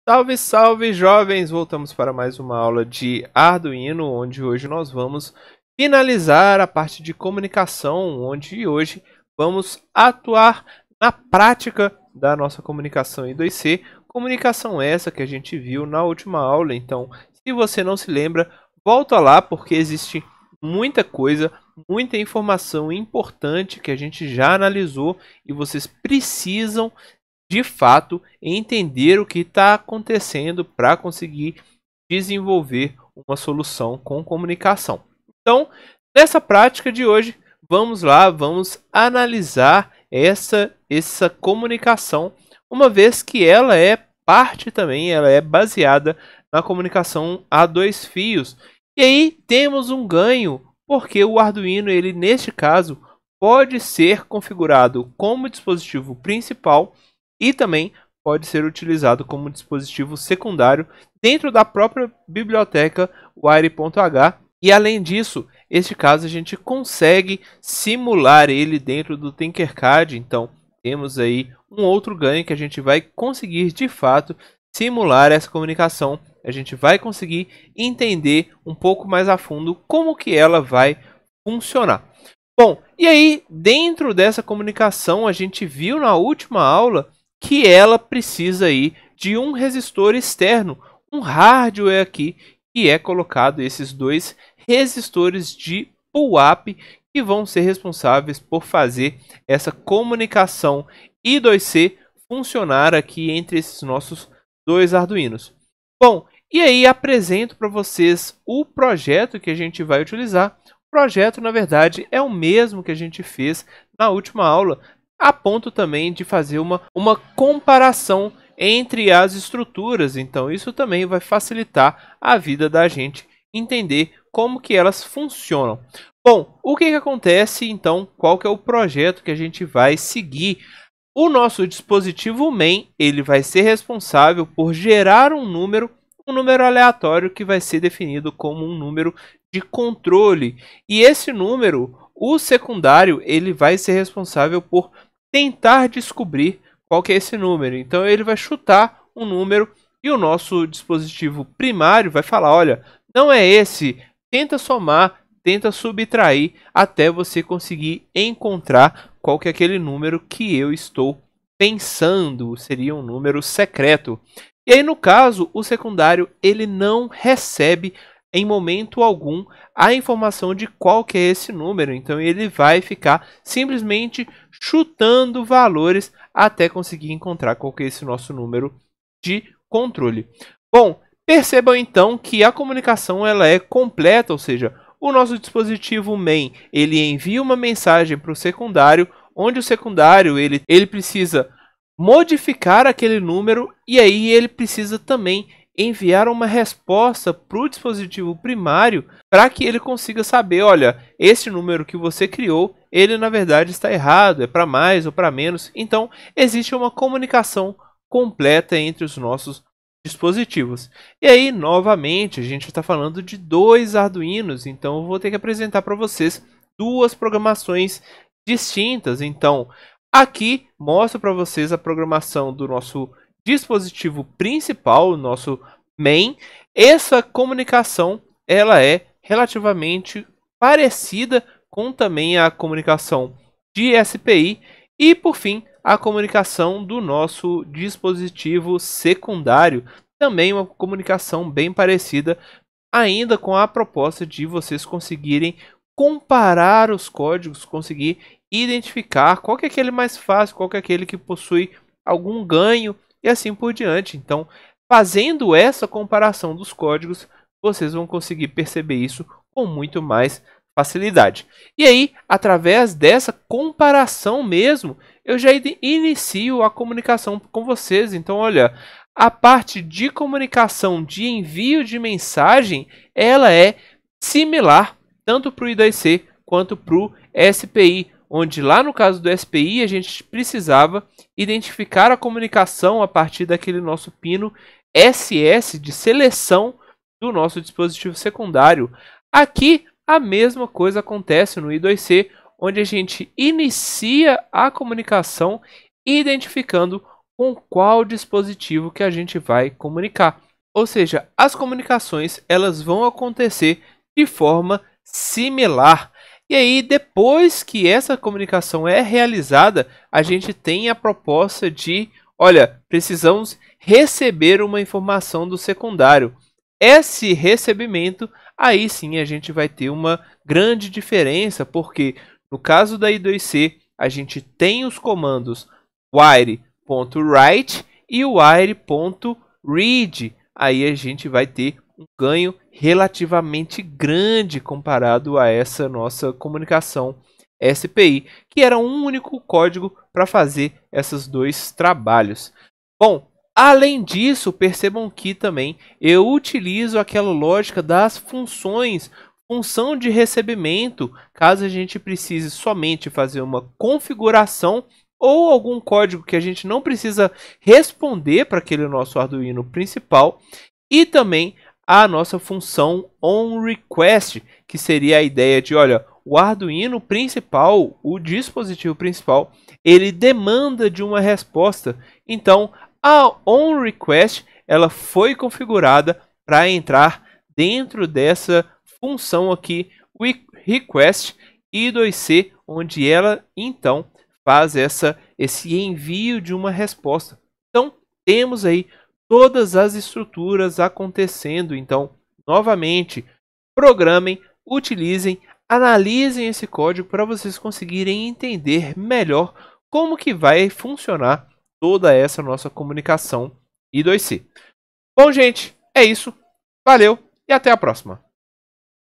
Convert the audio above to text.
Salve, salve, jovens! Voltamos para mais uma aula de Arduino, onde hoje nós vamos finalizar a parte de comunicação, onde hoje vamos atuar na prática da nossa comunicação em 2C, comunicação essa que a gente viu na última aula. Então, se você não se lembra, volta lá porque existe muita coisa, muita informação importante que a gente já analisou e vocês precisam de fato entender o que está acontecendo para conseguir desenvolver uma solução com comunicação. Então, nessa prática de hoje, vamos lá, vamos analisar essa comunicação, uma vez que ela é parte também, ela é baseada na comunicação a dois fios. E aí temos um ganho, porque o Arduino, ele neste caso, pode ser configurado como dispositivo principal e também pode ser utilizado como dispositivo secundário dentro da própria biblioteca Wire.h. E além disso, este caso a gente consegue simular ele dentro do Tinkercad. Então temos aí um outro ganho que a gente vai conseguir de fato simular essa comunicação. A gente vai conseguir entender um pouco mais a fundo como que ela vai funcionar. Bom, e aí dentro dessa comunicação a gente viu na última aula que ela precisa aí de um resistor externo, um hardware aqui, que é colocado esses dois resistores de pull-up que vão ser responsáveis por fazer essa comunicação I2C funcionar aqui entre esses nossos dois Arduinos. Bom, e aí apresento para vocês o projeto que a gente vai utilizar. O projeto, na verdade, é o mesmo que a gente fez na última aula, a ponto também de fazer uma comparação entre as estruturas. Então isso também vai facilitar a vida da gente entender como que elas funcionam. Bom, o que acontece então? Qual que é o projeto que a gente vai seguir? O nosso dispositivo main, ele vai ser responsável por gerar um número aleatório que vai ser definido como um número de controle. E esse número, o secundário, ele vai ser responsável por tentar descobrir qual que é esse número. Então ele vai chutar um número e o nosso dispositivo primário vai falar, olha, não é esse, tenta somar, tenta subtrair até você conseguir encontrar qual que é aquele número que eu estou pensando, seria um número secreto. E aí no caso, o secundário ele não recebe em momento algum a informação de qual que é esse número. Então ele vai ficar simplesmente chutando valores até conseguir encontrar qual que é esse nosso número de controle. Bom, percebam então que a comunicação ela é completa, ou seja, o nosso dispositivo main ele envia uma mensagem para o secundário, onde o secundário ele precisa modificar aquele número e aí ele precisa também enviar uma resposta para o dispositivo primário para que ele consiga saber, olha, esse número que você criou, ele na verdade está errado, é para mais ou para menos. Então, existe uma comunicação completa entre os nossos dispositivos. E aí, novamente, a gente está falando de dois Arduinos, então eu vou ter que apresentar para vocês duas programações distintas. Então, aqui mostro para vocês a programação do nosso dispositivo principal, o nosso main. Essa comunicação ela é relativamente parecida com também a comunicação de SPI e por fim a comunicação do nosso dispositivo secundário, também uma comunicação bem parecida, ainda com a proposta de vocês conseguirem comparar os códigos, conseguir identificar qual que é aquele mais fácil, qual que é aquele que possui algum ganho e assim por diante. Então, fazendo essa comparação dos códigos, vocês vão conseguir perceber isso com muito mais facilidade. E aí, através dessa comparação mesmo, eu já inicio a comunicação com vocês. Então, olha, a parte de comunicação de envio de mensagem, ela é similar tanto para o I2C quanto para o SPI, onde lá no caso do SPI a gente precisava identificar a comunicação a partir daquele nosso pino SS de seleção do nosso dispositivo secundário. Aqui a mesma coisa acontece no I2C, onde a gente inicia a comunicação identificando com qual dispositivo que a gente vai comunicar. Ou seja, as comunicações elas vão acontecer de forma similar. E aí, depois que essa comunicação é realizada, a gente tem a proposta de, olha, precisamos receber uma informação do secundário. Esse recebimento, aí sim a gente vai ter uma grande diferença, porque no caso da I2C, a gente tem os comandos wire.write e wire.read. Aí a gente vai ter um ganho relativamente grande comparado a essa nossa comunicação SPI, que era um único código para fazer esses dois trabalhos. Bom, além disso, percebam que também eu utilizo aquela lógica das funções, função de recebimento, caso a gente precise somente fazer uma configuração ou algum código que a gente não precisa responder para aquele nosso Arduino principal, e também a nossa função onRequest, que seria a ideia de, olha, o Arduino principal, o dispositivo principal, ele demanda de uma resposta. Então, a onRequest ela foi configurada para entrar dentro dessa função aqui, request I2C, onde ela então faz esse envio de uma resposta. Então, temos aí todas as estruturas acontecendo. Então, novamente, programem, utilizem, analisem esse código para vocês conseguirem entender melhor como que vai funcionar toda essa nossa comunicação I2C. Bom, gente, é isso. Valeu e até a próxima.